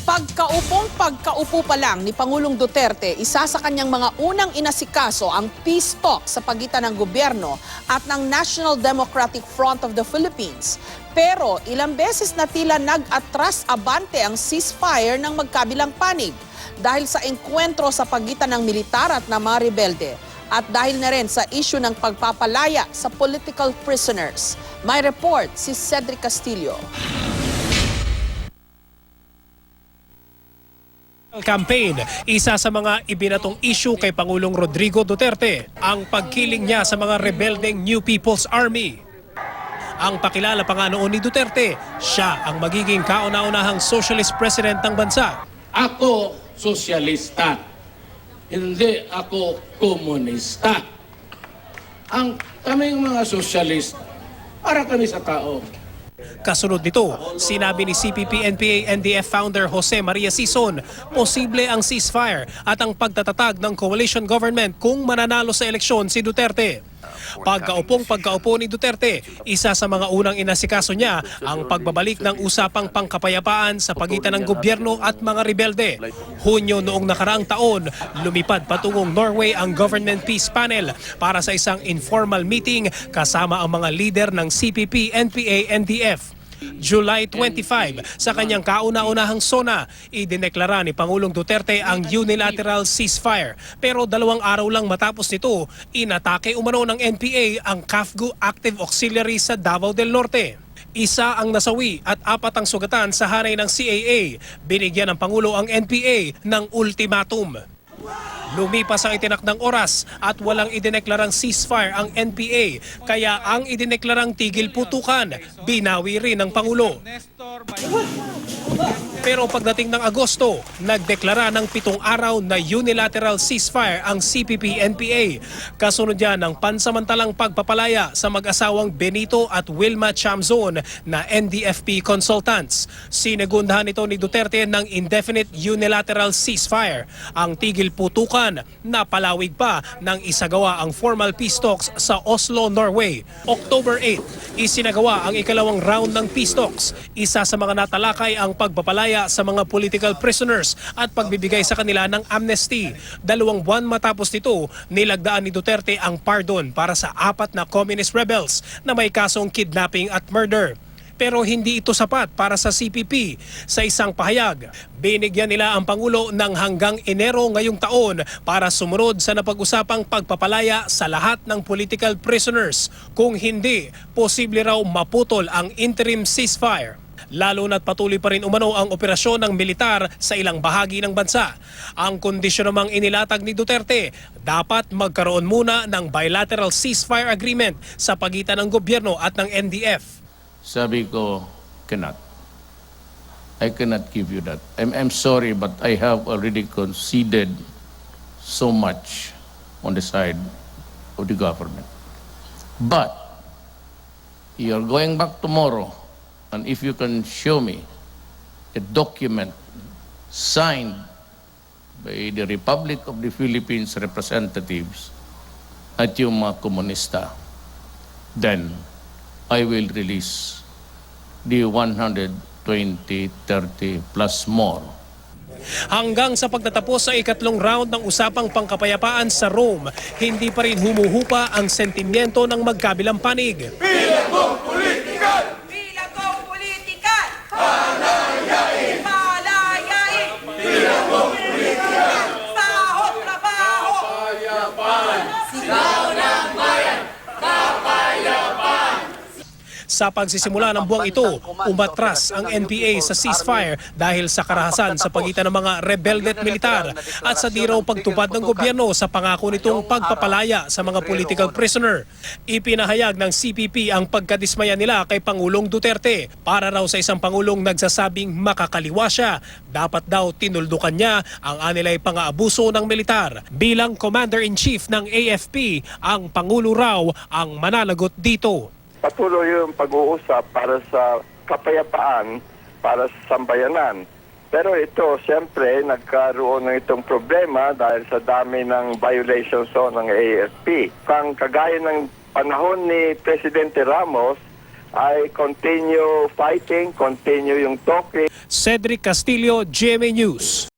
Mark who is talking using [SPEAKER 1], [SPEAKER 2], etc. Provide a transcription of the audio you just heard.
[SPEAKER 1] Pagkaupo pa lang ni Pangulong Duterte, isa sa kanyang mga unang inasikaso ang peace talk sa pagitan ng gobyerno at ng National Democratic Front of the Philippines. Pero ilang beses na tila nag-atras abante ang ceasefire ng magkabilang panig dahil sa engkwentro sa pagitan ng militar at ng mga rebelde at dahil na rin sa issue ng pagpapalaya sa political prisoners. May report si Cedric Castillo.
[SPEAKER 2] Campaign, isa sa mga ibinatong issue kay Pangulong Rodrigo Duterte, ang pagkiling niya sa mga rebeldeng New People's Army. Ang pakilala pa nga noon ni Duterte, siya ang magiging kauna-unahang socialist president ng bansa.
[SPEAKER 3] Ako sosyalista, hindi ako komunista. Kaming mga sosyalista, para kami sa tao.
[SPEAKER 2] Kasunod nito, sinabi ni CPP-NPA-NDF founder Jose Maria Sison, posible ang ceasefire at ang pagtatatag ng coalition government kung mananalo sa eleksyon si Duterte. Pagkaupo ni Duterte, isa sa mga unang inasikaso niya ang pagbabalik ng usapang pangkapayapaan sa pagitan ng gobyerno at mga rebelde. Hunyo noong nakaraang taon, lumipad patungong Norway ang Government Peace Panel para sa isang informal meeting kasama ang mga lider ng CPP-NPA-NDF. July 25, sa kanyang kauna-unahang SONA, idineklara ni Pangulong Duterte ang unilateral ceasefire. Pero 2 araw lang matapos nito, inatake umano ng NPA ang CAFGU Active Auxiliary sa Davao del Norte. Isa ang nasawi at 4 ang sugatan sa hanay ng CAA. Binigyan ng Pangulo ang NPA ng ultimatum. Lumipas ang itinakdang oras at walang idineklarang ceasefire ang NPA, kaya ang idineklarang tigil putukan, binawi rin ng Pangulo. Pero pagdating ng Agosto, nagdeklara ng 7 araw na unilateral ceasefire ang CPP-NPA. Kasunod yan ng pansamantalang pagpapalaya sa mag-asawang Benito at Wilma Chamzon na NDFP consultants. Sinegundahan ito ni Duterte ng indefinite unilateral ceasefire. Ang tigil putukan na palawig pa ng isagawa ang formal peace talks sa Oslo, Norway. October 8, isinagawa ang ikalawang round ng peace talks. Isa sa mga natalakay ang pagpapalaya sa mga political prisoners at pagbibigay sa kanila ng amnesty. 2 buwan matapos nito, nilagdaan ni Duterte ang pardon para sa 4 na communist rebels na may kasong kidnapping at murder. Pero hindi ito sapat para sa CPP. Sa isang pahayag, binigyan nila ang Pangulo ng hanggang Enero ngayong taon para sumunod sa napag-usapang pagpapalaya sa lahat ng political prisoners. Kung hindi, posible raw maputol ang interim ceasefire. Lalo na't patuloy pa rin umano ang operasyon ng militar sa ilang bahagi ng bansa. Ang kondisyon namang inilatag ni Duterte, dapat magkaroon muna ng bilateral ceasefire agreement sa pagitan ng gobyerno at ng NDF.
[SPEAKER 3] Sabi ko, I cannot give you that. I'm sorry, but I have already conceded so much on the side of the government. But you're going back tomorrow, and if you can show me a document signed by the Republic of the Philippines representatives at yung mga komunista, then I will release the 120, 30 plus more.
[SPEAKER 2] Hanggang sa pagtatapos sa ikatlong round ng usapang pangkapayapaan sa Rome, hindi pa rin humuhupa ang sentimiento ng magkabilang panig.
[SPEAKER 4] Bilagong politikan!
[SPEAKER 5] Bilagong politikan!
[SPEAKER 4] Palayain!
[SPEAKER 5] Palayain!
[SPEAKER 4] Bilagong politikan!
[SPEAKER 5] Sahod, trabaho!
[SPEAKER 4] Kapayapaan! Sigaw ng bayan! Kapayapaan!
[SPEAKER 2] Sa pagsisimula ng buwang ito, umatras ang NPA sa ceasefire dahil sa karahasan sa pagitan ng mga rebelde at militar at sa di raw pagtupad ng gobyerno sa pangako nitong pagpapalaya sa mga political prisoner. Ipinahayag ng CPP ang pagkadismaya nila kay Pangulong Duterte. Para raw sa isang Pangulong nagsasabing makakaliwa siya, dapat daw tinuldukan niya ang anilay pang-aabuso ng militar. Bilang Commander-in-Chief ng AFP, ang Pangulo raw ang mananagot dito.
[SPEAKER 6] Patuloy yung pag-uusap para sa kapayapaan, para sa sambayanan. Pero ito, siyempre, nagkaroon ng itong problema dahil sa dami ng violations ng AFP. Kung kagaya ng panahon ni Presidente Ramos, ay continue fighting, continue yung talking.
[SPEAKER 2] Cedric Castillo, GMA News.